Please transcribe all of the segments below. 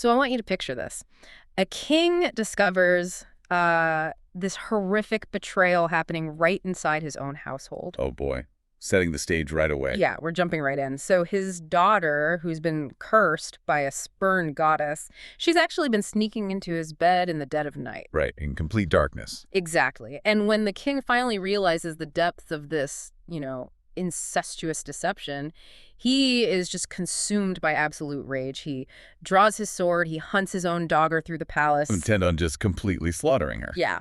So I want you to picture this. A king discovers this horrific betrayal happening right inside his own household. Oh boy. Setting the stage right away. Yeah, we're jumping right in. So his daughter, who's been cursed by a spurned goddess, she's actually been sneaking into his bed in the dead of night. Right, in complete darkness. Exactly. And when the king finally realizes the depth of this, incestuous deception, he is just consumed by absolute rage. He draws his sword, he hunts his own daughter through the palace. Intent on just completely slaughtering her. Yeah.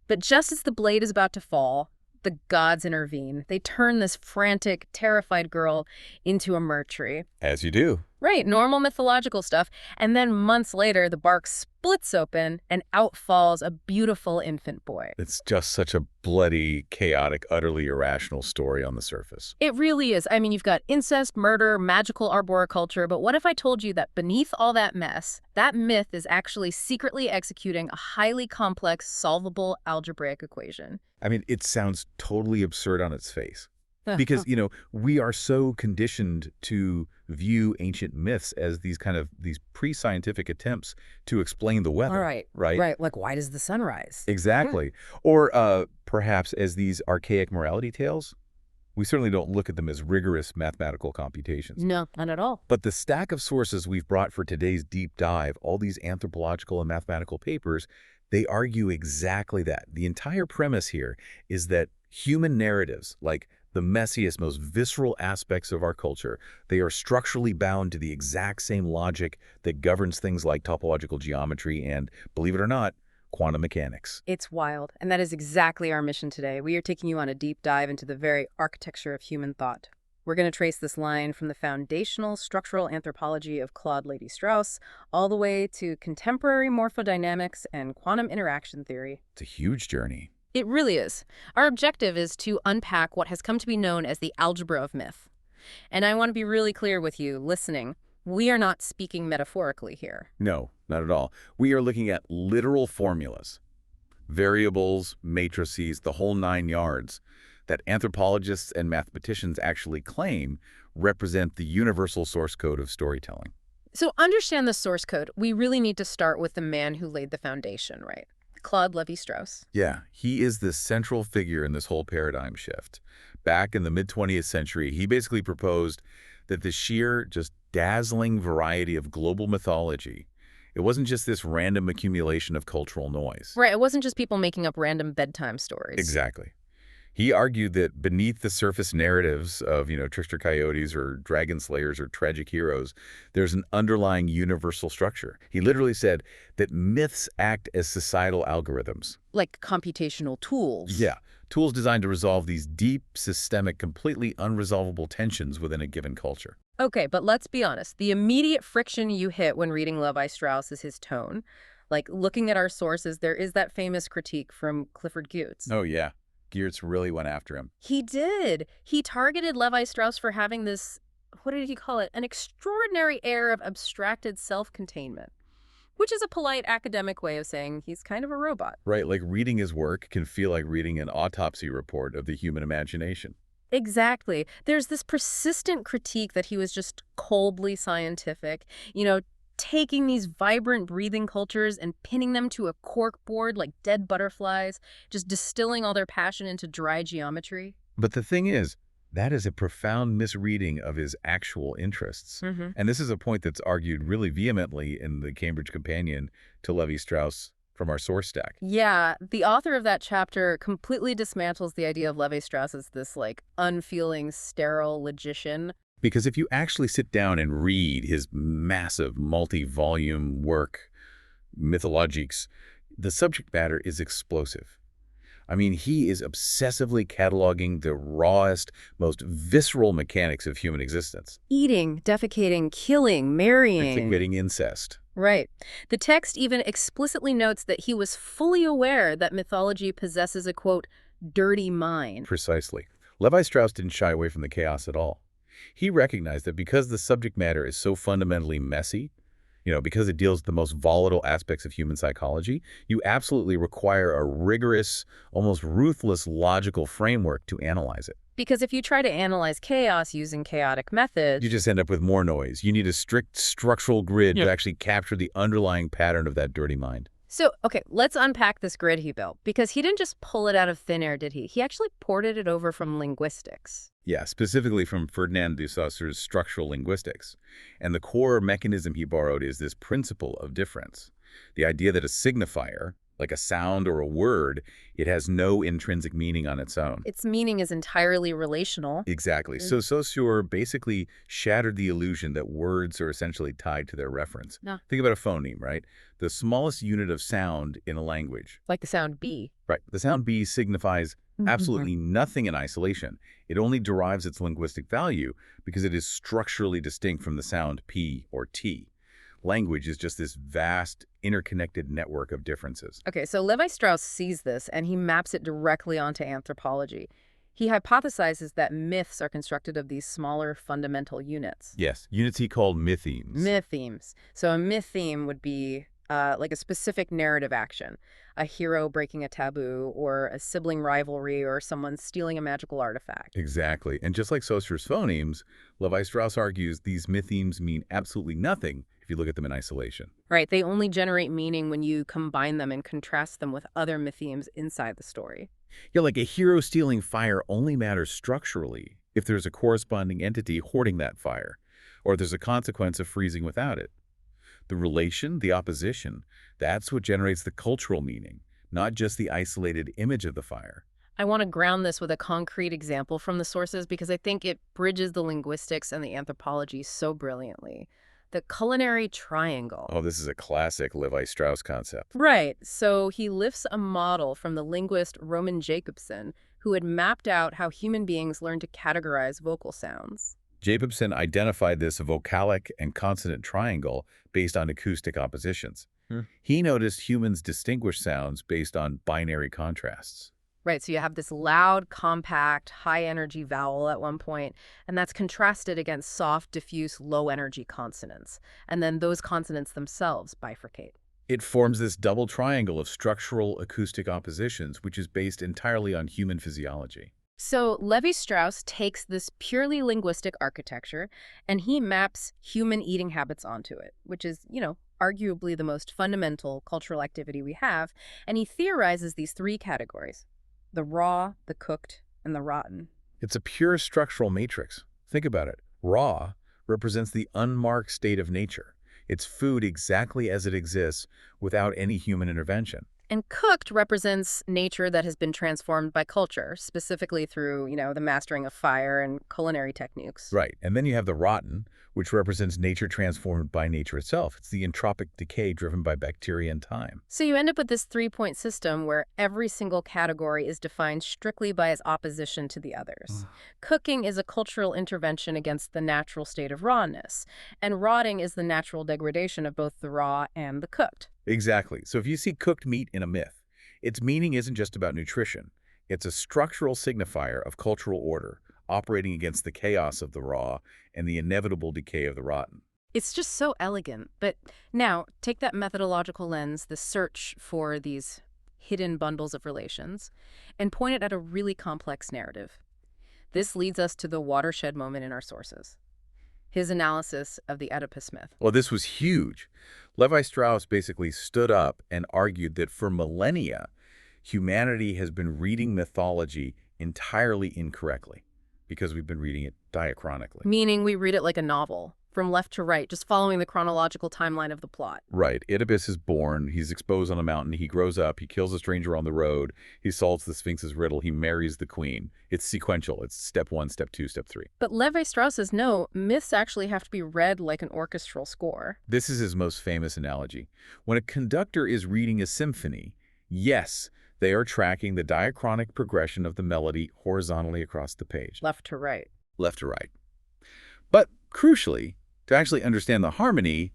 But just as the blade is about to fall, the gods intervene. They turn this frantic, terrified girl into a mercury. As you do. Right, normal mythological stuff. And then months later, the bark splits open and out falls a beautiful infant boy. It's just such a bloody, chaotic, utterly irrational story on the surface. It really is. I mean, you've got incest, murder, magical arboriculture, but what if I told you that beneath all that mess, that myth is actually secretly executing a highly complex, solvable algebraic equation? I mean, it sounds totally absurd on its face. Because, we are so conditioned to view ancient myths as these pre-scientific attempts to explain the weather. Right. Like, why does the sun rise? Exactly. Or perhaps as these archaic morality tales. We certainly don't look at them as rigorous mathematical computations. No, not at all. But the stack of sources we've brought for today's deep dive, all these anthropological and mathematical papers, they argue exactly that. The entire premise here is that human narratives, like the messiest, most visceral aspects of our culture, they are structurally bound to the exact same logic that governs things like topological geometry and, believe it or not, quantum mechanics. It's wild, and that is exactly our mission today. We are taking you on a deep dive into the very architecture of human thought. We're going to trace this line from the foundational structural anthropology of Claude Lévi-Strauss all the way to contemporary morphodynamics and quantum interaction theory. It's a huge journey. It really is. Our objective is to unpack what has come to be known as the algebra of myth. And I want to be really clear with you listening. We are not speaking metaphorically here. No, not at all. We are looking at literal formulas, variables, matrices, the whole 9 yards, that anthropologists and mathematicians actually claim represent the universal source code of storytelling. So understand the source code. We really need to start with the man who laid the foundation, right? Claude Lévi-Strauss. Yeah, he is the central figure in this whole paradigm shift. Back in the mid-20th century, he basically proposed that the sheer, just dazzling variety of global mythology, it wasn't just this random accumulation of cultural noise. Right, it wasn't just people making up random bedtime stories. Exactly. He argued that beneath the surface narratives of, trickster coyotes or dragon slayers or tragic heroes, there's an underlying universal structure. He literally said that myths act as societal algorithms. Like computational tools. Yeah, tools designed to resolve these deep, systemic, completely unresolvable tensions within a given culture. Okay, but let's be honest. The immediate friction you hit when reading Lévi-Strauss is his tone. Like, looking at our sources, there is that famous critique from Clifford Geertz. Oh, yeah. Geertz really went after him. He did. He targeted Lévi-Strauss for having this, what did he call it? An extraordinary air of abstracted self-containment, which is a polite academic way of saying he's kind of a robot. Right, like reading his work can feel like reading an autopsy report of the human imagination. Exactly. There's this persistent critique that he was just coldly scientific, taking these vibrant breathing cultures and pinning them to a cork board like dead butterflies, just distilling all their passion into dry geometry. But the thing is, that is a profound misreading of his actual interests. And this is a point that's argued really vehemently in the Cambridge Companion to Lévi-Strauss from our source stack. Yeah, the author of that chapter completely dismantles the idea of Lévi-Strauss as this, unfeeling, sterile logician. Because if you actually sit down and read his massive multi-volume work, Mythologiques, the subject matter is explosive. I mean, he is obsessively cataloging the rawest, most visceral mechanics of human existence. Eating, defecating, killing, marrying. Committing incest. Right. The text even explicitly notes that he was fully aware that mythology possesses a, quote, dirty mind. Precisely. Lévi-Strauss didn't shy away from the chaos at all. He recognized that because the subject matter is so fundamentally messy, because it deals with the most volatile aspects of human psychology, you absolutely require a rigorous, almost ruthless logical framework to analyze it. Because if you try to analyze chaos using chaotic You methods, just end up with more noise. You need a strict structural grid yeah. to actually capture the underlying pattern of that dirty mind. So, okay, let's unpack this grid he built, because he didn't just pull it out of thin air, did he? He actually ported it over from linguistics. Yeah, specifically from Ferdinand de Saussure's structural linguistics. And the core mechanism he borrowed is this principle of difference. The idea that a signifier, like a sound or a word, it has no intrinsic meaning on its own. Its meaning is entirely relational. Exactly. So Saussure basically shattered the illusion that words are essentially tied to their reference. No. Think about a phoneme, right? The smallest unit of sound in a language. Like the sound B. Right. The sound B signifies absolutely nothing in isolation. It only derives its linguistic value because it is structurally distinct from the sound P or T. Language is just this vast, interconnected network of differences. Okay, so Levi-Strauss sees this and he maps it directly onto anthropology. He hypothesizes that myths are constructed of these smaller fundamental units. Yes, units he called mythemes. Mythemes. So a myth theme would be like a specific narrative action, a hero breaking a taboo, or a sibling rivalry, or someone stealing a magical artifact. Exactly. And just like Saussure's phonemes, Levi-Strauss argues these mythemes mean absolutely nothing if you look at them in isolation. Right, they only generate meaning when you combine them and contrast them with other mythemes inside the story. Yeah, like a hero stealing fire only matters structurally if there's a corresponding entity hoarding that fire, or there's a consequence of freezing without it. The relation, the opposition, that's what generates the cultural meaning, not just the isolated image of the fire. I want to ground this with a concrete example from the sources because I think it bridges the linguistics and the anthropology so brilliantly. The culinary triangle. Oh, this is a classic Levi-Strauss concept. Right. So he lifts a model from the linguist Roman Jacobson, who had mapped out how human beings learn to categorize vocal sounds. Jacobson identified this vocalic and consonant triangle based on acoustic oppositions. He noticed humans distinguish sounds based on binary contrasts. Right, so you have this loud, compact, high-energy vowel at one point, and that's contrasted against soft, diffuse, low-energy consonants. And then those consonants themselves bifurcate. It forms this double triangle of structural acoustic oppositions, which is based entirely on human physiology. So Levi-Strauss takes this purely linguistic architecture, and he maps human eating habits onto it, which is, arguably the most fundamental cultural activity we have, and he theorizes these three categories: the raw, the cooked, and the rotten. It's a pure structural matrix. Think about it. Raw represents the unmarked state of nature. It's food exactly as it exists without any human intervention. And cooked represents nature that has been transformed by culture, specifically through, the mastering of fire and culinary techniques. Right. And then you have the rotten, which represents nature transformed by nature itself. It's the entropic decay driven by bacteria and time. So you end up with this three-point system where every single category is defined strictly by its opposition to the others. Cooking is a cultural intervention against the natural state of rawness, and rotting is the natural degradation of both the raw and the cooked. Exactly. So if you see cooked meat in a myth, its meaning isn't just about nutrition. It's a structural signifier of cultural order, operating against the chaos of the raw and the inevitable decay of the rotten. It's just so elegant. But now, take that methodological lens, the search for these hidden bundles of relations, and point it at a really complex narrative. This leads us to the watershed moment in our sources: his analysis of the Oedipus myth. Well, this was huge. Levi-Strauss basically stood up and argued that for millennia, humanity has been reading mythology entirely incorrectly because we've been reading it diachronically. Meaning we read it like a novel, from left to right, just following the chronological timeline of the plot. Right. Oedipus is born. He's exposed on a mountain. He grows up. He kills a stranger on the road. He solves the Sphinx's riddle. He marries the queen. It's sequential. It's step 1, step 2, step 3. But Levi-Strauss says no, myths actually have to be read like an orchestral score. This is his most famous analogy. When a conductor is reading a symphony, yes, they are tracking the diachronic progression of the melody horizontally across the page. Left to right. Left to right. But crucially, to actually understand the harmony,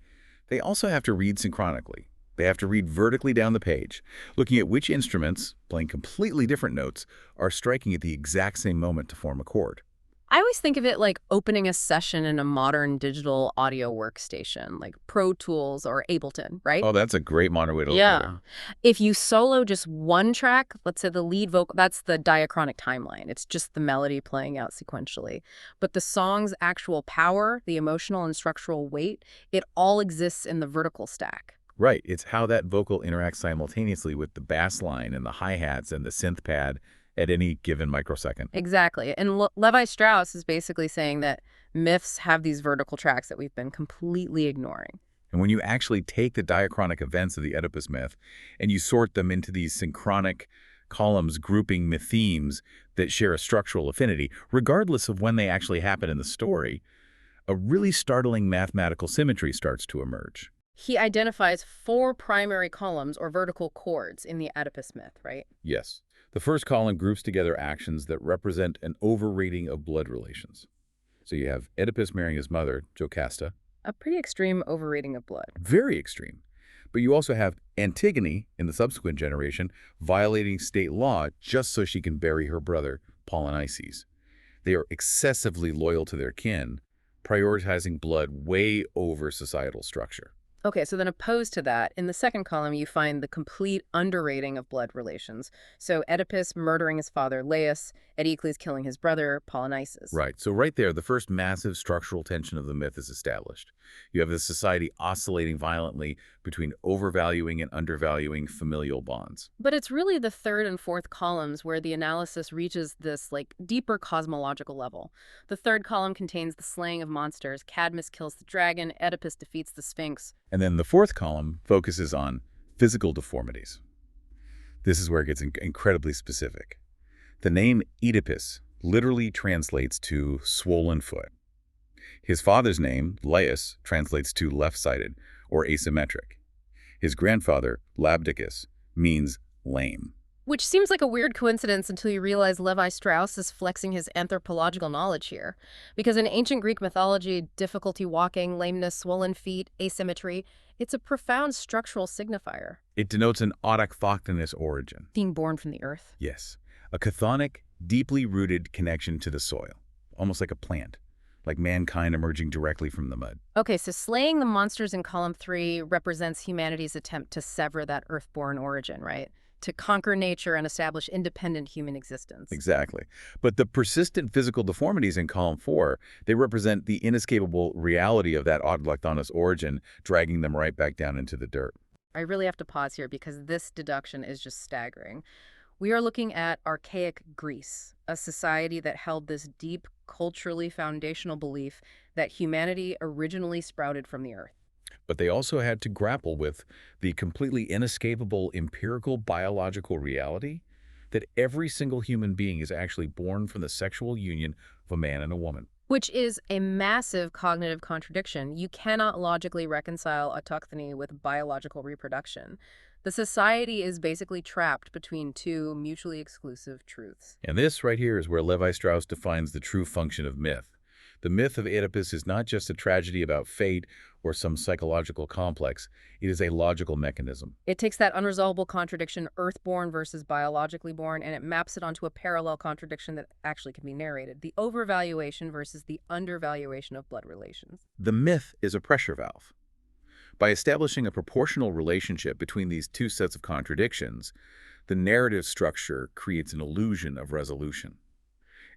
they also have to read synchronically. They have to read vertically down the page, looking at which instruments, playing completely different notes, are striking at the exact same moment to form a chord. I always think of it like opening a session in a modern digital audio workstation, like Pro Tools or Ableton, right? Oh, that's a great modern way to look at it. Yeah. If you solo just one track, let's say the lead vocal, that's the diachronic timeline. It's just the melody playing out sequentially. But the song's actual power, the emotional and structural weight, it all exists in the vertical stack. Right. It's how that vocal interacts simultaneously with the bass line and the hi-hats and the synth pad at any given microsecond. Exactly. And Levi-Strauss is basically saying that myths have these vertical tracks that we've been completely ignoring. And when you actually take the diachronic events of the Oedipus myth and you sort them into these synchronic columns grouping mythemes that share a structural affinity, regardless of when they actually happen in the story, a really startling mathematical symmetry starts to emerge. He identifies 4 primary columns or vertical chords in the Oedipus myth, right? Yes. The first column groups together actions that represent an overrating of blood relations. So you have Oedipus marrying his mother, Jocasta. A pretty extreme overrating of blood. Very extreme. But you also have Antigone, in the subsequent generation, violating state law just so she can bury her brother, Polynices. They are excessively loyal to their kin, prioritizing blood way over societal structure. Okay, so then opposed to that, in the second column, you find the complete underrating of blood relations. So Oedipus murdering his father, Laius, Eteocles killing his brother, Polynices. Right. So right there, the first massive structural tension of the myth is established. You have the society oscillating violently between overvaluing and undervaluing familial bonds. But it's really the third and fourth columns where the analysis reaches this, deeper cosmological level. The third column contains the slaying of monsters. Cadmus kills the dragon. Oedipus defeats the Sphinx. And then the fourth column focuses on physical deformities. This is where it gets incredibly specific. The name Oedipus literally translates to swollen foot. His father's name, Laius, translates to left-sided or asymmetric. His grandfather, Labdacus, means lame. Which seems like a weird coincidence until you realize Levi-Strauss is flexing his anthropological knowledge here. Because in ancient Greek mythology, difficulty walking, lameness, swollen feet, asymmetry, it's a profound structural signifier. It denotes an autochthonous origin. Being born from the earth. Yes, a chthonic, deeply rooted connection to the soil, almost like a plant, like mankind emerging directly from the mud. Okay, so slaying the monsters in column 3 represents humanity's attempt to sever that earthborn origin, right? To conquer nature and establish independent human existence. Exactly. But the persistent physical deformities in column 4, they represent the inescapable reality of that autochthonous origin, dragging them right back down into the dirt. I really have to pause here because this deduction is just staggering. We are looking at archaic Greece, a society that held this deep, culturally foundational belief that humanity originally sprouted from the earth. But they also had to grapple with the completely inescapable empirical biological reality that every single human being is actually born from the sexual union of a man and a woman. Which is a massive cognitive contradiction. You cannot logically reconcile autochthony with biological reproduction. The society is basically trapped between 2 mutually exclusive truths. And this right here is where Levi-Strauss defines the true function of myth. The myth of Oedipus is not just a tragedy about fate or some psychological complex. It is a logical mechanism. It takes that unresolvable contradiction, earthborn versus biologically born, and it maps it onto a parallel contradiction that actually can be narrated, the overvaluation versus the undervaluation of blood relations. The myth is a pressure valve. By establishing a proportional relationship between these 2 sets of contradictions, the narrative structure creates an illusion of resolution.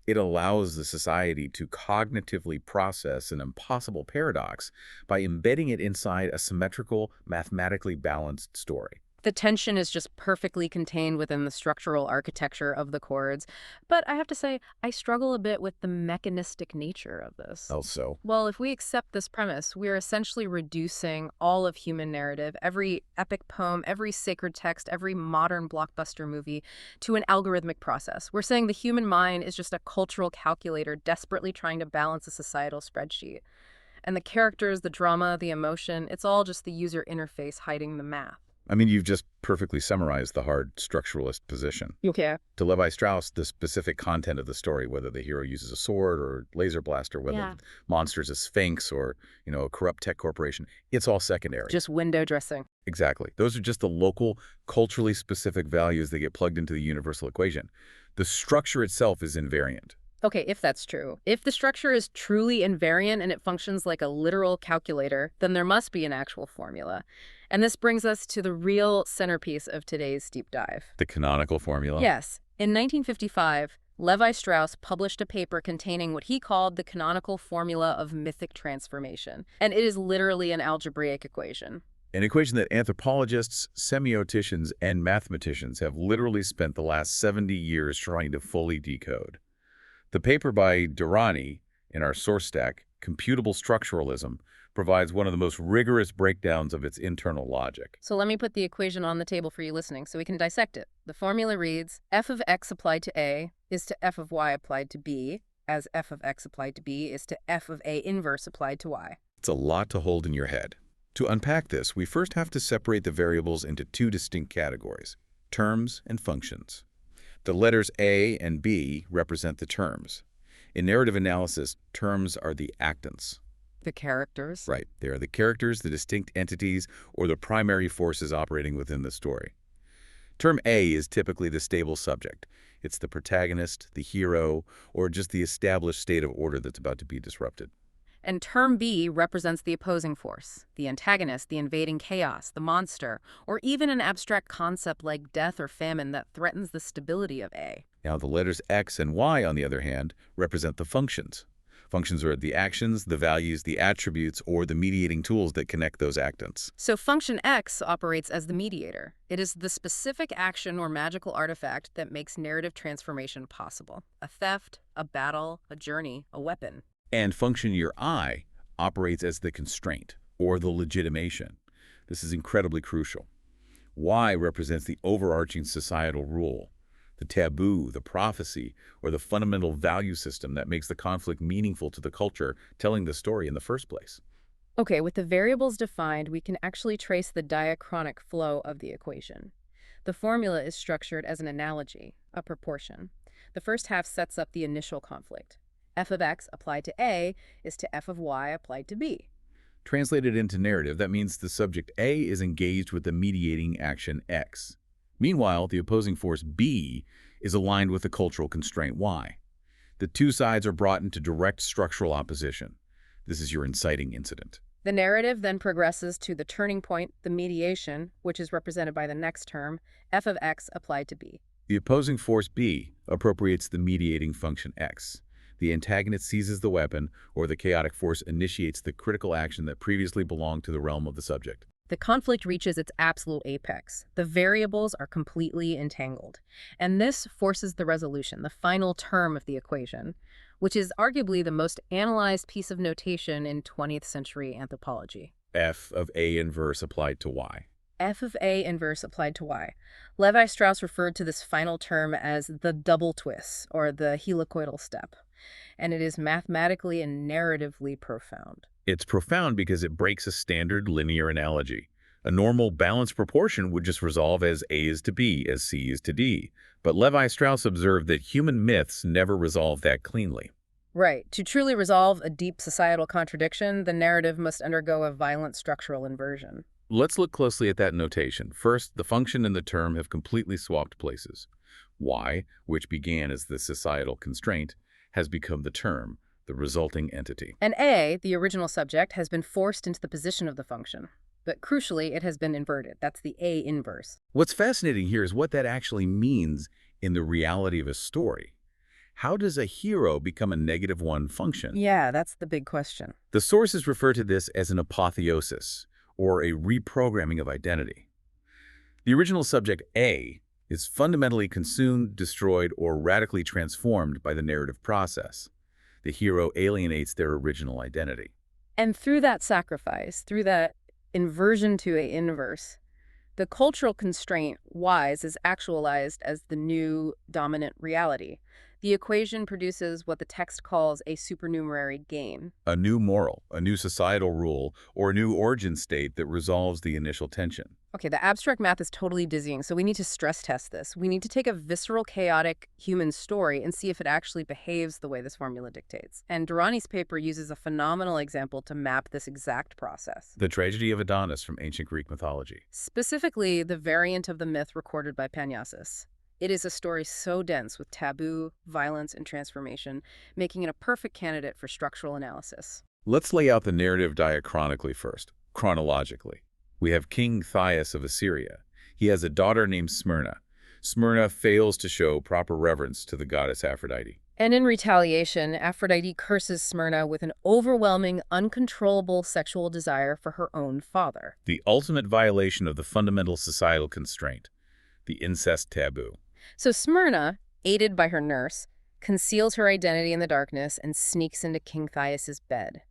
It allows the society to cognitively process an impossible paradox by embedding it inside a symmetrical, mathematically balanced story. The tension is just perfectly contained within the structural architecture of the chords. But I have to say, I struggle a bit with the mechanistic nature of this. Also, Well, if we accept this premise, we're essentially reducing all of human narrative, every epic poem, every sacred text, every modern blockbuster movie, to an algorithmic process. We're saying the human mind is just a cultural calculator desperately trying to balance a societal spreadsheet. And the characters, the drama, the emotion, it's all just the user interface hiding the math. I mean, you've just perfectly summarized the hard structuralist position. Okay. To Levi-Strauss, the specific content of the story, whether the hero uses a sword or laser blaster, whether Yeah. the monster's a sphinx or, a corrupt tech corporation, it's all secondary. Just window dressing. Exactly. Those are just the local, culturally specific values that get plugged into the universal equation. The structure itself is invariant. Okay, if that's true. If the structure is truly invariant and it functions like a literal calculator, then there must be an actual formula. And this brings us to the real centerpiece of today's deep dive. The canonical formula? Yes, in 1955, Levi-Strauss published a paper containing what he called the canonical formula of mythic transformation, and it is literally an algebraic equation. An equation that anthropologists, semioticians, and mathematicians have literally spent the last 70 years trying to fully decode. The paper by Durrani in our source stack, Computable Structuralism, provides one of the most rigorous breakdowns of its internal logic. So let me put the equation on the table for you listening so we can dissect it. The formula reads, f of x applied to A is to f of y applied to B, as f of x applied to B is to f of A inverse applied to y. It's a lot to hold in your head. To unpack this, we first have to separate the variables into two distinct categories, terms and functions. The letters A and B represent the terms. In narrative analysis, terms are the actants. The characters? Right. They are the characters, the distinct entities, or the primary forces operating within the story. Term A is typically the stable subject. It's the protagonist, the hero, or just the established state of order that's about to be disrupted. And term B represents the opposing force, the antagonist, the invading chaos, the monster, or even an abstract concept like death or famine that threatens the stability of A. Now, the letters X and Y, on the other hand, represent the functions. Functions are the actions, the values, the attributes, or the mediating tools that connect those actants. So function X operates as the mediator. It is the specific action or magical artifact that makes narrative transformation possible. A theft, a battle, a journey, a weapon. And function year I operates as the constraint, or the legitimation. This is incredibly crucial. Y represents the overarching societal rule, the taboo, the prophecy, or the fundamental value system that makes the conflict meaningful to the culture telling the story in the first place. Okay, with the variables defined, we can actually trace the diachronic flow of the equation. The formula is structured as an analogy, a proportion. The first half sets up the initial conflict. F of x applied to A is to f of y applied to B. Translated into narrative, that means the subject A is engaged with the mediating action X. Meanwhile, the opposing force B is aligned with the cultural constraint Y. The two sides are brought into direct structural opposition. This is your inciting incident. The narrative then progresses to the turning point, the mediation, which is represented by the next term, f of x applied to B. The opposing force B appropriates the mediating function X. The antagonist seizes the weapon, or the chaotic force initiates the critical action that previously belonged to the realm of the subject. The conflict reaches its absolute apex. The variables are completely entangled. And this forces the resolution, the final term of the equation, which is arguably the most analyzed piece of notation in 20th century anthropology. F of A inverse applied to Y. F of A inverse applied to Y. Levi-Strauss referred to this final term as the double twist, or the helicoidal step. And it is mathematically and narratively profound. It's profound because it breaks a standard linear analogy. A normal balanced proportion would just resolve as A is to B, as C is to D. But Levi-Strauss observed that human myths never resolve that cleanly. Right. To truly resolve a deep societal contradiction, the narrative must undergo a violent structural inversion. Let's look closely at that notation. First, the function and the term have completely swapped places. Y, which began as the societal constraint, has become the term, the resulting entity. And A, the original subject, has been forced into the position of the function. But crucially, it has been inverted. That's the A inverse. What's fascinating here is what that actually means in the reality of a story. How does a hero become a -1 function? Yeah, that's the big question. The sources refer to this as an apotheosis, or a reprogramming of identity. The original subject A is fundamentally consumed, destroyed, or radically transformed by the narrative process. The hero alienates their original identity. And through that sacrifice, through that inversion to A inverse, the cultural constraint, wise, is actualized as the new dominant reality. The equation produces what the text calls a supernumerary gain. A new moral, a new societal rule, or a new origin state that resolves the initial tension. Okay, the abstract math is totally dizzying, so we need to stress test this. We need to take a visceral, chaotic human story and see if it actually behaves the way this formula dictates. And Durrani's paper uses a phenomenal example to map this exact process. The tragedy of Adonis from ancient Greek mythology. Specifically, the variant of the myth recorded by Panyasis. It is a story so dense with taboo, violence, and transformation, making it a perfect candidate for structural analysis. Let's lay out the narrative diachronically first, chronologically. We have King Thias of Assyria. He has a daughter named Smyrna. Smyrna fails to show proper reverence to the goddess Aphrodite. And in retaliation, Aphrodite curses Smyrna with an overwhelming, uncontrollable sexual desire for her own father. The ultimate violation of the fundamental societal constraint, the incest taboo. So Smyrna, aided by her nurse, conceals her identity in the darkness and sneaks into King Thias's bed.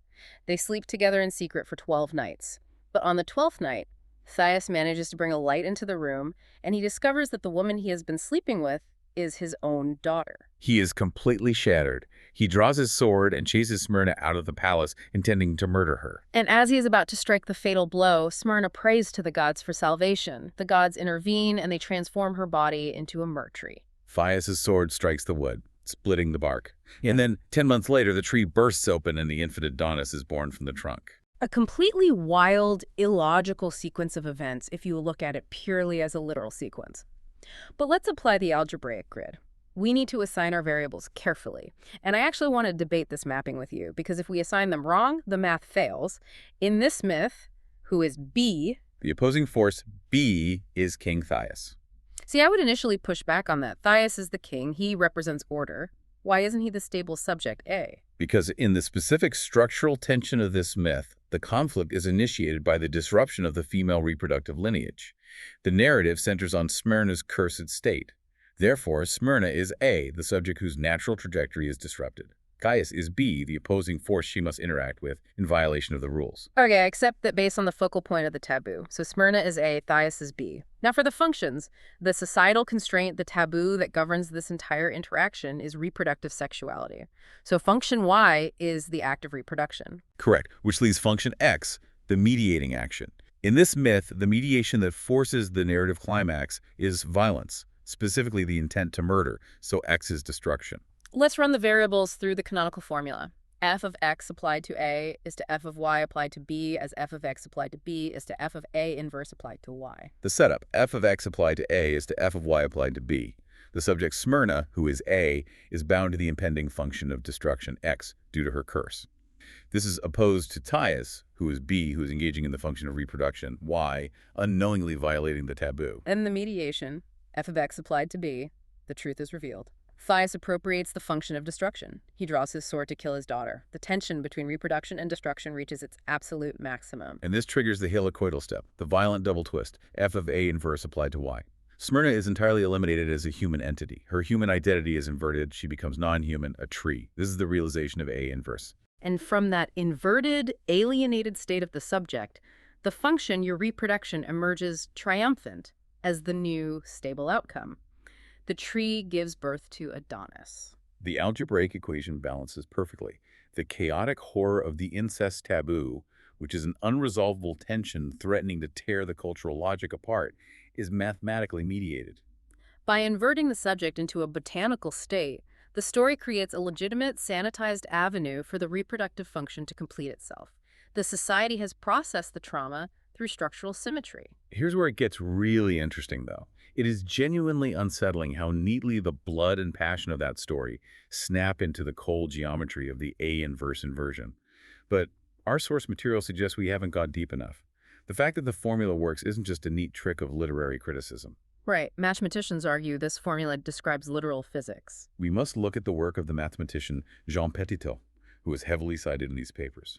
They sleep together in secret for 12 nights. But on the 12th night, Thias manages to bring a light into the room, and he discovers that the woman he has been sleeping with is his own daughter. He is completely shattered. He draws his sword and chases Smyrna out of the palace, intending to murder her. And as he is about to strike the fatal blow, Smyrna prays to the gods for salvation. The gods intervene, and they transform her body into a myrrh tree. Thias's sword strikes the wood, splitting the bark. And then, 10 months later, the tree bursts open and the infant Adonis is born from the trunk. A completely wild, illogical sequence of events if you look at it purely as a literal sequence. But let's apply the algebraic grid. We need to assign our variables carefully. And I actually want to debate this mapping with you, because if we assign them wrong, the math fails. In this myth, who is B? The opposing force, B, is King Thias. See, I would initially push back on that. Thias is the king. He represents order. Why isn't he the stable subject, A? Because in the specific structural tension of this myth, the conflict is initiated by the disruption of the female reproductive lineage. The narrative centers on Smyrna's cursed state. Therefore, Smyrna is A, the subject whose natural trajectory is disrupted. Thias is B, the opposing force she must interact with in violation of the rules. Okay, I accept that based on the focal point of the taboo. So Smyrna is A, Thias is B. Now for the functions, the societal constraint, the taboo that governs this entire interaction is reproductive sexuality. So function Y is the act of reproduction. Correct, which leaves function X, the mediating action. In this myth, the mediation that forces the narrative climax is violence, specifically the intent to murder, so X is destruction. Let's run the variables through the canonical formula. F of x applied to A is to f of y applied to B, as f of x applied to B is to f of A inverse applied to y. The setup, f of x applied to A is to f of y applied to B. The subject Smyrna, who is A, is bound to the impending function of destruction X due to her curse. This is opposed to Thias, who is B, who is engaging in the function of reproduction, Y, unknowingly violating the taboo. And the mediation, f of x applied to B, the truth is revealed. Thias appropriates the function of destruction. He draws his sword to kill his daughter. The tension between reproduction and destruction reaches its absolute maximum. And this triggers the helicoidal step, the violent double twist, f of A inverse applied to Y. Smyrna is entirely eliminated as a human entity. Her human identity is inverted. She becomes non-human, a tree. This is the realization of A inverse. And from that inverted, alienated state of the subject, the function, your reproduction, emerges triumphant as the new, stable outcome. The tree gives birth to Adonis. The algebraic equation balances perfectly. The chaotic horror of the incest taboo, which is an unresolvable tension threatening to tear the cultural logic apart, is mathematically mediated. By inverting the subject into a botanical state, the story creates a legitimate, sanitized avenue for the reproductive function to complete itself. The society has processed the trauma through structural symmetry. Here's where it gets really interesting, though. It is genuinely unsettling how neatly the blood and passion of that story snap into the cold geometry of the A inverse inversion. But our source material suggests we haven't gone deep enough. The fact that the formula works isn't just a neat trick of literary criticism. Right. Mathematicians argue this formula describes literal physics. We must look at the work of the mathematician Jean Petitot, who is heavily cited in these papers.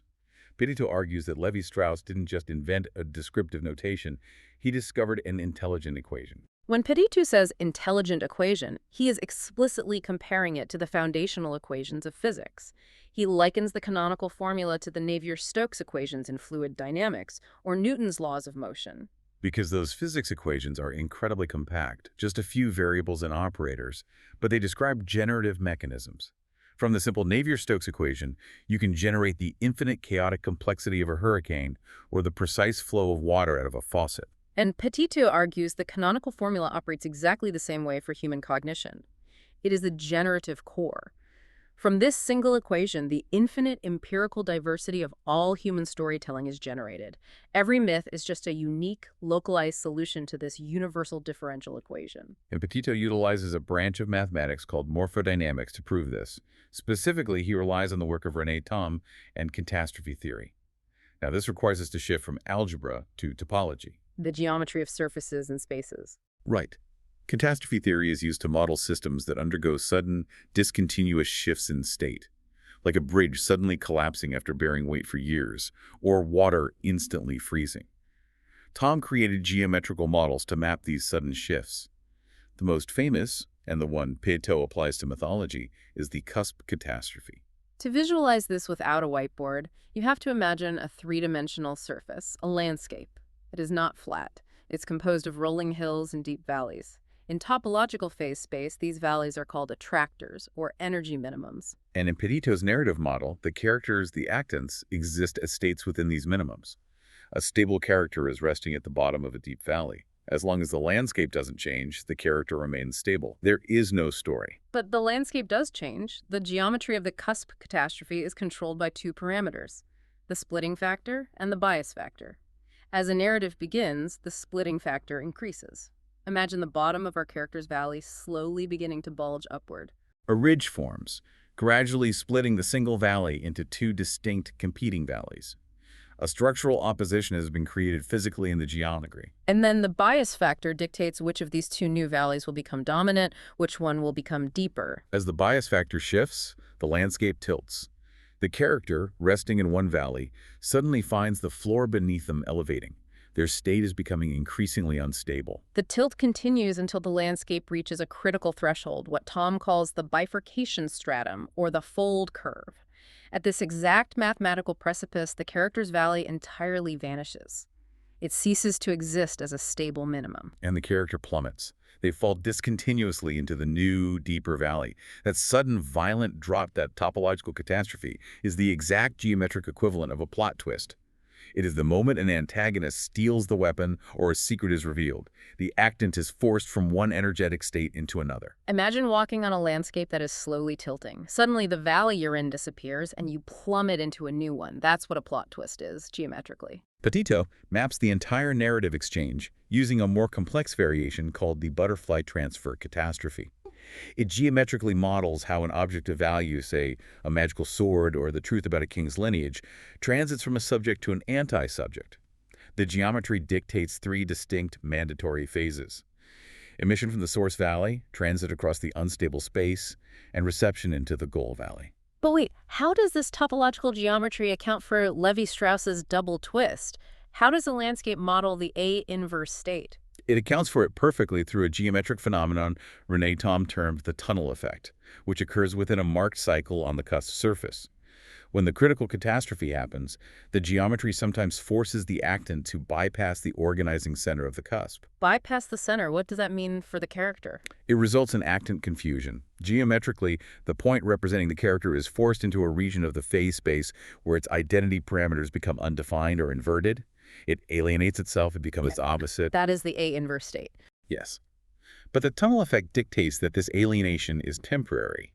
Petitot argues that Lévi-Strauss didn't just invent a descriptive notation, he discovered an intelligent equation. When Petitot says intelligent equation, he is explicitly comparing it to the foundational equations of physics. He likens the canonical formula to the Navier-Stokes equations in fluid dynamics, or Newton's laws of motion. Because those physics equations are incredibly compact, just a few variables and operators, but they describe generative mechanisms. From the simple Navier-Stokes equation, you can generate the infinite chaotic complexity of a hurricane or the precise flow of water out of a faucet. And Petitot argues the canonical formula operates exactly the same way for human cognition. It is the generative core. From this single equation, the infinite empirical diversity of all human storytelling is generated. Every myth is just a unique, localized solution to this universal differential equation. And Petito utilizes a branch of mathematics called morphodynamics to prove this. Specifically, he relies on the work of René Thom and catastrophe theory. Now, this requires us to shift from algebra to topology. The geometry of surfaces and spaces. Right. Catastrophe theory is used to model systems that undergo sudden, discontinuous shifts in state, like a bridge suddenly collapsing after bearing weight for years, or water instantly freezing. Thom created geometrical models to map these sudden shifts. The most famous, and the one Petito applies to mythology, is the cusp catastrophe. To visualize this without a whiteboard, you have to imagine a three-dimensional surface, a landscape. It is not flat. It's composed of rolling hills and deep valleys. In topological phase space, these valleys are called attractors, or energy minimums. And in Petito's narrative model, the characters, the actants, exist as states within these minimums. A stable character is resting at the bottom of a deep valley. As long as the landscape doesn't change, the character remains stable. There is no story. But the landscape does change. The geometry of the cusp catastrophe is controlled by two parameters, the splitting factor and the bias factor. As a narrative begins, the splitting factor increases. Imagine the bottom of our character's valley slowly beginning to bulge upward. A ridge forms, gradually splitting the single valley into two distinct competing valleys. A structural opposition has been created physically in the geometry. And then the bias factor dictates which of these two new valleys will become dominant, which one will become deeper. As the bias factor shifts, the landscape tilts. The character, resting in one valley, suddenly finds the floor beneath them elevating. Their state is becoming increasingly unstable. The tilt continues until the landscape reaches a critical threshold, what Thom calls the bifurcation stratum, or the fold curve. At this exact mathematical precipice, the character's valley entirely vanishes. It ceases to exist as a stable minimum. And the character plummets. They fall discontinuously into the new, deeper valley. That sudden, violent drop, that topological catastrophe, is the exact geometric equivalent of a plot twist. It is the moment an antagonist steals the weapon or a secret is revealed. The actant is forced from one energetic state into another. Imagine walking on a landscape that is slowly tilting. Suddenly, the valley you're in disappears, and you plummet into a new one. That's what a plot twist is, geometrically. Petito maps the entire narrative exchange using a more complex variation called the butterfly transfer catastrophe. It geometrically models how an object of value, say a magical sword or the truth about a king's lineage, transits from a subject to an anti-subject. The geometry dictates three distinct mandatory phases: emission from the source valley, transit across the unstable space, and reception into the goal valley. But wait, how does this topological geometry account for Lévi-Strauss's double twist? How does a landscape model the A-inverse state? It accounts for it perfectly through a geometric phenomenon René Thom termed the tunnel effect, which occurs within a marked cycle on the cusp surface. When the critical catastrophe happens, the geometry sometimes forces the actant to bypass the organizing center of the cusp. Bypass the center, what does that mean for the character? It results in actant confusion. Geometrically, the point representing the character is forced into a region of the phase space where its identity parameters become undefined or inverted. It alienates itself and becomes its opposite. That is the A-inverse state. Yes. But the tunnel effect dictates that this alienation is temporary.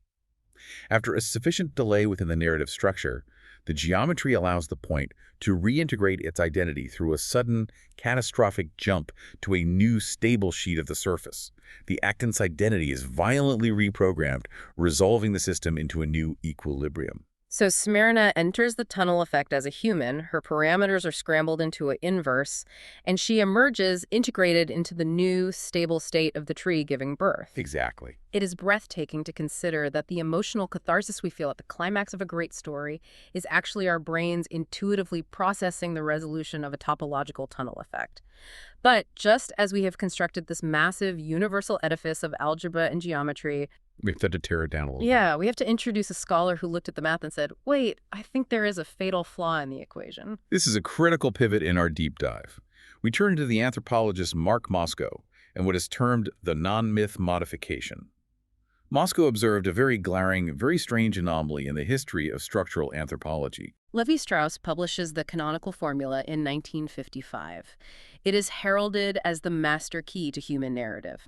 After a sufficient delay within the narrative structure, the geometry allows the point to reintegrate its identity through a sudden, catastrophic jump to a new stable sheet of the surface. The actant's identity is violently reprogrammed, resolving the system into a new equilibrium. So Smyrna enters the tunnel effect as a human, her parameters are scrambled into an inverse, and she emerges integrated into the new, stable state of the tree giving birth. Exactly. It is breathtaking to consider that the emotional catharsis we feel at the climax of a great story is actually our brains intuitively processing the resolution of a topological tunnel effect. But just as we have constructed this massive universal edifice of algebra and geometry, We have to tear it down a little bit. yeah, we have to introduce a scholar who looked at the math and said, wait, I think there is a fatal flaw in the equation. This is a critical pivot in our deep dive. We turn to the anthropologist Mark Moscow and what is termed the non-myth modification. Moscow observed a very glaring, very strange anomaly in the history of structural anthropology. Lévi-Strauss publishes the canonical formula in 1955. It is heralded as the master key to human narrative.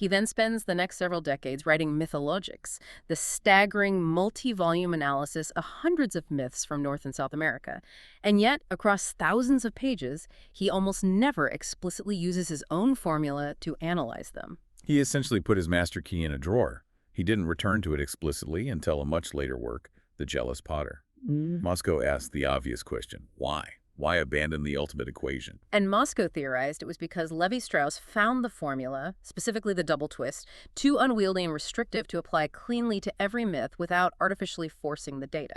He then spends the next several decades writing mythologics, the staggering multi-volume analysis of hundreds of myths from North and South America. And yet, across thousands of pages, he almost never explicitly uses his own formula to analyze them. He essentially put his master key in a drawer. He didn't return to it explicitly until a much later work, The Jealous Potter. Moscow asked the obvious question, why? Why abandon the ultimate equation? And Moscow theorized it was because Lévi-Strauss found the formula, specifically the double twist, too unwieldy and restrictive to apply cleanly to every myth without artificially forcing the data.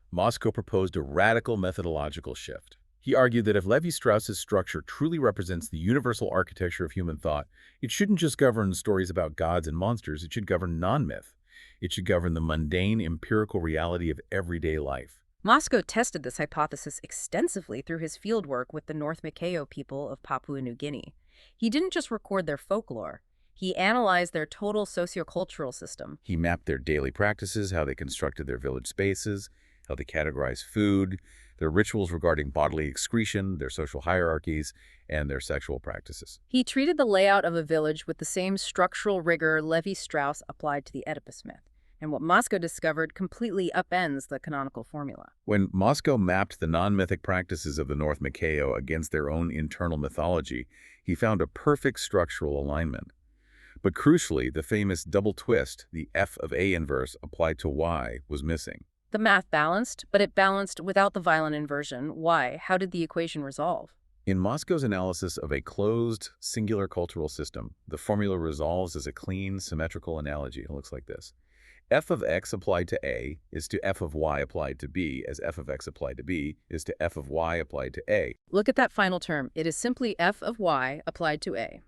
Moscow proposed a radical methodological shift. He argued that if Lévi-Strauss's structure truly represents the universal architecture of human thought, it shouldn't just govern stories about gods and monsters, it should govern non-myth. It should govern the mundane, empirical reality of everyday life. Moscow tested this hypothesis extensively through his fieldwork with the North Macao people of Papua New Guinea. He didn't just record their folklore. He analyzed their total sociocultural system. He mapped their daily practices, how they constructed their village spaces, how they categorized food, their rituals regarding bodily excretion, their social hierarchies, and their sexual practices. He treated the layout of a village with the same structural rigor Lévi-Strauss applied to the Oedipus myth. And what Moscow discovered completely upends the canonical formula. When Moscow mapped the non-mythic practices of the North Macao against their own internal mythology, he found a perfect structural alignment. But crucially, the famous double twist, the f of a inverse applied to y, was missing. The math balanced, but it balanced without the violent inversion. Why? How did the equation resolve? In Moscow's analysis of a closed, singular cultural system, the formula resolves as a clean, symmetrical analogy. It looks like this. F of x applied to A is to f of y applied to B, as f of x applied to B is to f of y applied to A. Look at that final term. It is simply f of y applied to A.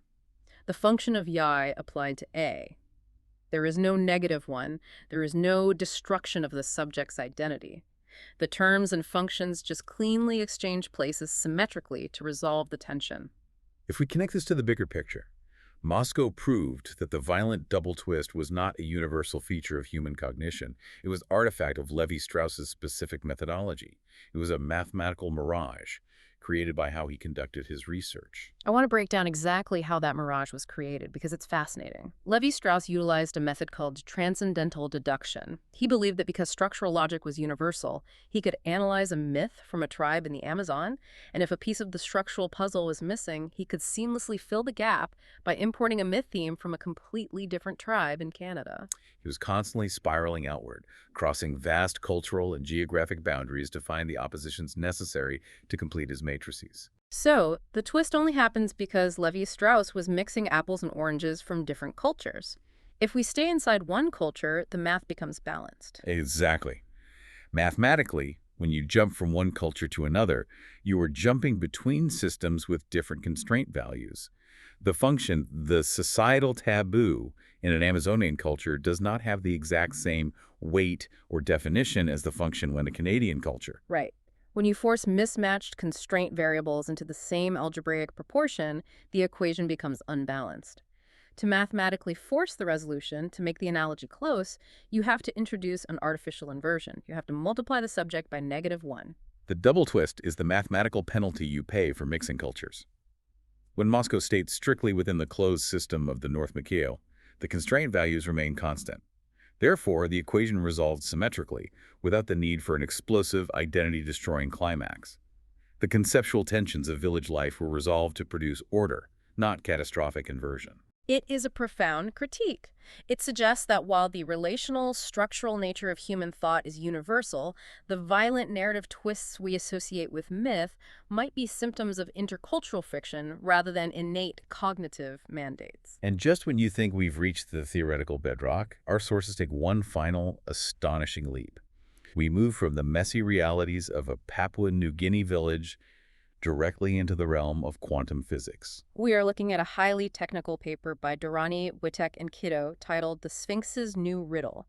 The function of y applied to A. There is no negative one. There is no destruction of the subject's identity. The terms and functions just cleanly exchange places symmetrically to resolve the tension. If we connect this to the bigger picture, Moscow proved that the violent double twist was not a universal feature of human cognition. It was an artifact of Lévi-Strauss's specific methodology. It was a mathematical mirage created by how he conducted his research. I want to break down exactly how that mirage was created because it's fascinating. Lévi-Strauss utilized a method called transcendental deduction. He believed that because structural logic was universal, he could analyze a myth from a tribe in the Amazon, and if a piece of the structural puzzle was missing, he could seamlessly fill the gap by importing a myth theme from a completely different tribe in Canada. He was constantly spiraling outward, crossing vast cultural and geographic boundaries to find the oppositions necessary to complete his matrices. So, the twist only happens because Lévi-Strauss was mixing apples and oranges from different cultures. If we stay inside one culture, the math becomes balanced. Exactly. Mathematically, when you jump from one culture to another, you are jumping between systems with different constraint values. The function, the societal taboo, in an Amazonian culture does not have the exact same weight or definition as the function when a Canadian culture. Right. When you force mismatched constraint variables into the same algebraic proportion, the equation becomes unbalanced. To mathematically force the resolution, to make the analogy close, you have to introduce an artificial inversion. You have to multiply the subject by -1. The double twist is the mathematical penalty you pay for mixing cultures. When Moscow stayed strictly within the closed system of the North Macao, the constraint values remain constant. Therefore, the equation resolved symmetrically, without the need for an explosive, identity-destroying climax. The conceptual tensions of village life were resolved to produce order, not catastrophic inversion. It is a profound critique. It suggests that while the relational, structural nature of human thought is universal, the violent narrative twists we associate with myth might be symptoms of intercultural friction rather than innate cognitive mandates. And just when you think we've reached the theoretical bedrock, our sources take one final, astonishing leap. We move from the messy realities of a Papua New Guinea village directly into the realm of quantum physics. We are looking at a highly technical paper by Durrani, Wittek, and Kiddo titled The Sphinx's New Riddle.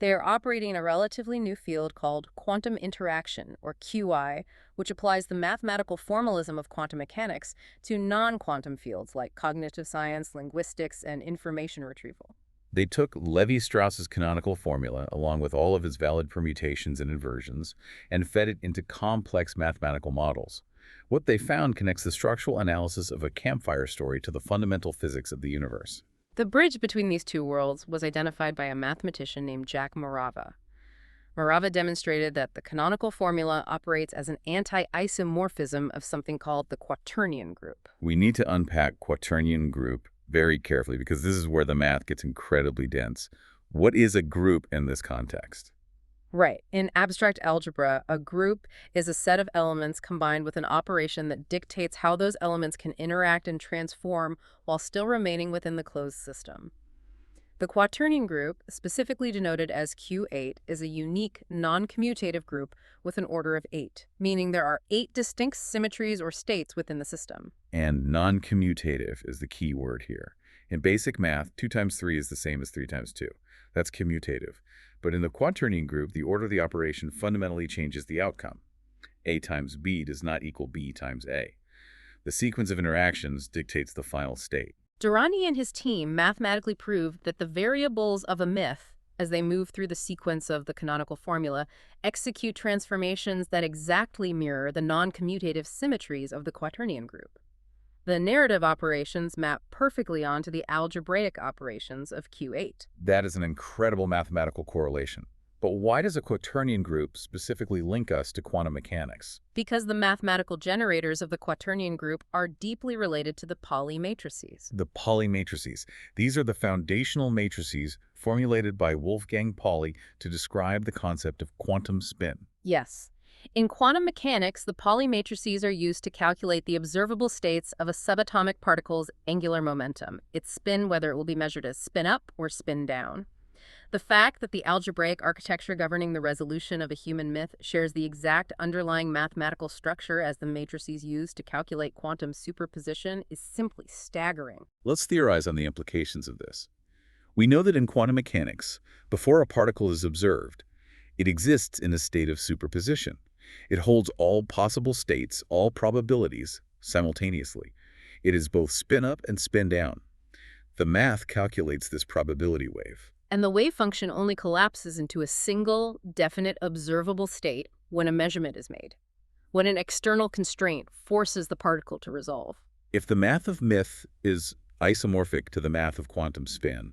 They are operating in a relatively new field called quantum interaction, or QI, which applies the mathematical formalism of quantum mechanics to non-quantum fields like cognitive science, linguistics, and information retrieval. They took Lévi-Strauss's canonical formula, along with all of its valid permutations and inversions, and fed it into complex mathematical models. What they found connects the structural analysis of a campfire story to the fundamental physics of the universe. The bridge between these two worlds was identified by a mathematician named Jack Morava. Morava demonstrated that the canonical formula operates as an anti-isomorphism of something called the quaternion group. We need to unpack quaternion group very carefully because this is where the math gets incredibly dense. What is a group in this context? Right. In abstract algebra, a group is a set of elements combined with an operation that dictates how those elements can interact and transform while still remaining within the closed system. The quaternion group, specifically denoted as Q8, is a unique, non-commutative group with an order of 8, meaning there are 8 distinct symmetries or states within the system. And non-commutative is the key word here. In basic math, 2 times 3 is the same as 3 times 2. That's commutative. But in the quaternion group, the order of the operation fundamentally changes the outcome. A times B does not equal B times A. The sequence of interactions dictates the final state. Durrani and his team mathematically proved that the variables of a myth, as they move through the sequence of the canonical formula, execute transformations that exactly mirror the non-commutative symmetries of the quaternion group. The narrative operations map perfectly onto the algebraic operations of Q8. That is an incredible mathematical correlation. But why does a quaternion group specifically link us to quantum mechanics? Because the mathematical generators of the quaternion group are deeply related to the Pauli matrices. The Pauli matrices. These are the foundational matrices formulated by Wolfgang Pauli to describe the concept of quantum spin. Yes. In quantum mechanics, the Pauli matrices are used to calculate the observable states of a subatomic particle's angular momentum, its spin, whether it will be measured as spin up or spin down. The fact that the algebraic architecture governing the resolution of a human myth shares the exact underlying mathematical structure as the matrices used to calculate quantum superposition is simply staggering. Let's theorize on the implications of this. We know that in quantum mechanics, before a particle is observed, it exists in a state of superposition. It holds all possible states, all probabilities, simultaneously. It is both spin up and spin down. The math calculates this probability wave. And the wave function only collapses into a single, definite, observable state when a measurement is made, when an external constraint forces the particle to resolve. If the math of myth is isomorphic to the math of quantum spin,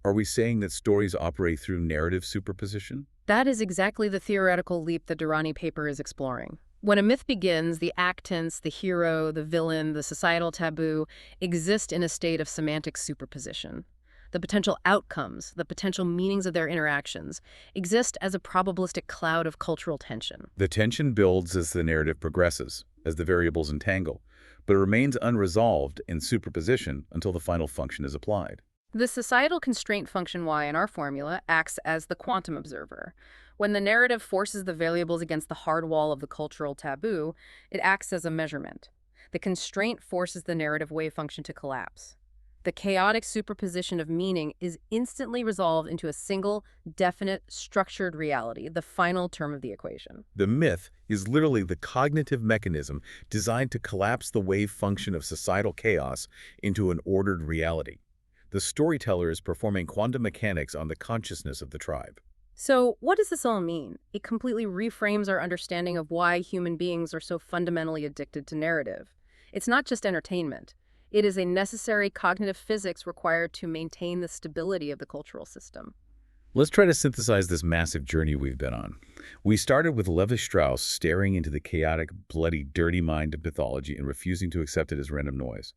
are we saying that stories operate through narrative superposition? That is exactly the theoretical leap the Durrani paper is exploring. When a myth begins, the actants, the hero, the villain, the societal taboo exist in a state of semantic superposition. The potential outcomes, the potential meanings of their interactions, exist as a probabilistic cloud of cultural tension. The tension builds as the narrative progresses, as the variables entangle, but it remains unresolved in superposition until the final function is applied. The societal constraint function y in our formula acts as the quantum observer. When the narrative forces the variables against the hard wall of the cultural taboo, it acts as a measurement. The constraint forces the narrative wave function to collapse. The chaotic superposition of meaning is instantly resolved into a single, definite, structured reality, the final term of the equation. The myth is literally the cognitive mechanism designed to collapse the wave function of societal chaos into an ordered reality. The storyteller is performing quantum mechanics on the consciousness of the tribe. So, what does this all mean? It completely reframes our understanding of why human beings are so fundamentally addicted to narrative. It's not just entertainment. It is a necessary cognitive physics required to maintain the stability of the cultural system. Let's try to synthesize this massive journey we've been on. We started with Lévi-Strauss staring into the chaotic, bloody, dirty mind of mythology and refusing to accept it as random noise.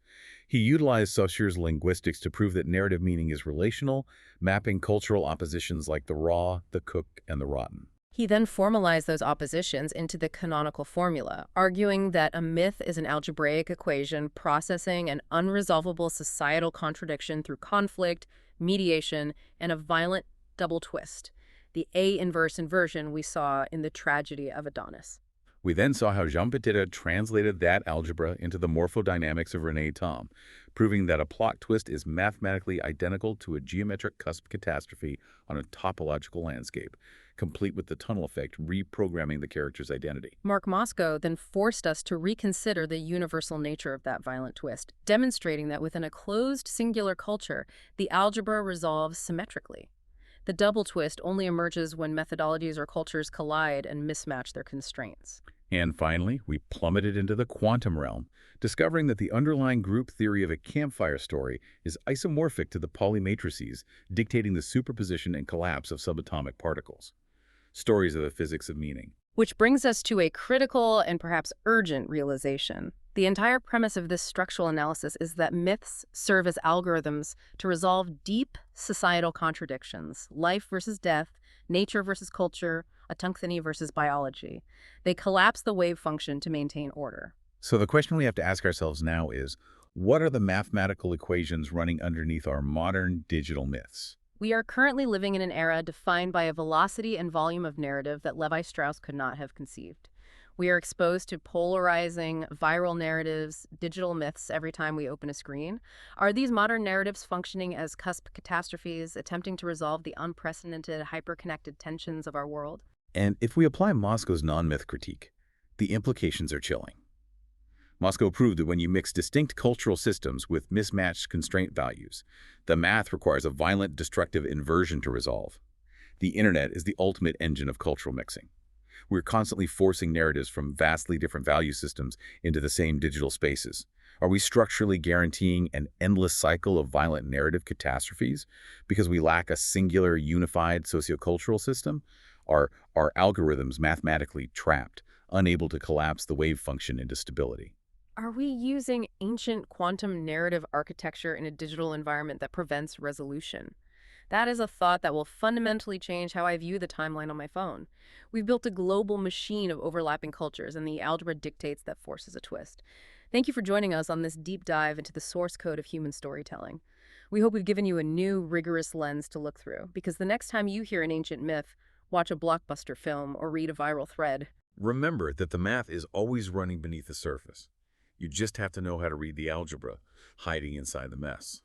He utilized Saussure's linguistics to prove that narrative meaning is relational, mapping cultural oppositions like the raw, the cooked, and the rotten. He then formalized those oppositions into the canonical formula, arguing that a myth is an algebraic equation processing an unresolvable societal contradiction through conflict, mediation, and a violent double twist, the A-inverse inversion we saw in the tragedy of Adonis. We then saw how Jean Petit translated that algebra into the morphodynamics of René Thom, proving that a plot twist is mathematically identical to a geometric cusp catastrophe on a topological landscape, complete with the tunnel effect reprogramming the character's identity. Mark Moscow then forced us to reconsider the universal nature of that violent twist, demonstrating that within a closed singular culture, the algebra resolves symmetrically. The double twist only emerges when methodologies or cultures collide and mismatch their constraints. And finally, we plummeted into the quantum realm, discovering that the underlying group theory of a campfire story is isomorphic to the Pauli matrices, dictating the superposition and collapse of subatomic particles. Stories of the physics of meaning. Which brings us to a critical and perhaps urgent realization. The entire premise of this structural analysis is that myths serve as algorithms to resolve deep societal contradictions, life versus death, nature versus culture, autochthony versus biology. They collapse the wave function to maintain order. So the question we have to ask ourselves now is, what are the mathematical equations running underneath our modern digital myths? We are currently living in an era defined by a velocity and volume of narrative that Levi-Strauss could not have conceived. We are exposed to polarizing, viral narratives, digital myths every time we open a screen. Are these modern narratives functioning as cusp catastrophes, attempting to resolve the unprecedented, hyper-connected tensions of our world? And if we apply Moscow's non-myth critique, the implications are chilling. Moscow proved that when you mix distinct cultural systems with mismatched constraint values, the math requires a violent, destructive inversion to resolve. The internet is the ultimate engine of cultural mixing. We're constantly forcing narratives from vastly different value systems into the same digital spaces. Are we structurally guaranteeing an endless cycle of violent narrative catastrophes because we lack a singular, unified sociocultural system? Are our algorithms mathematically trapped, unable to collapse the wave function into stability? Are we using ancient quantum narrative architecture in a digital environment that prevents resolution? That is a thought that will fundamentally change how I view the timeline on my phone. We've built a global machine of overlapping cultures, and the algebra dictates that forces a twist. Thank you for joining us on this deep dive into the source code of human storytelling. We hope we've given you a new, rigorous lens to look through, because the next time you hear an ancient myth, watch a blockbuster film, or read a viral thread, Remember that the math is always running beneath the surface. You just have to know how to read the algebra hiding inside the mess.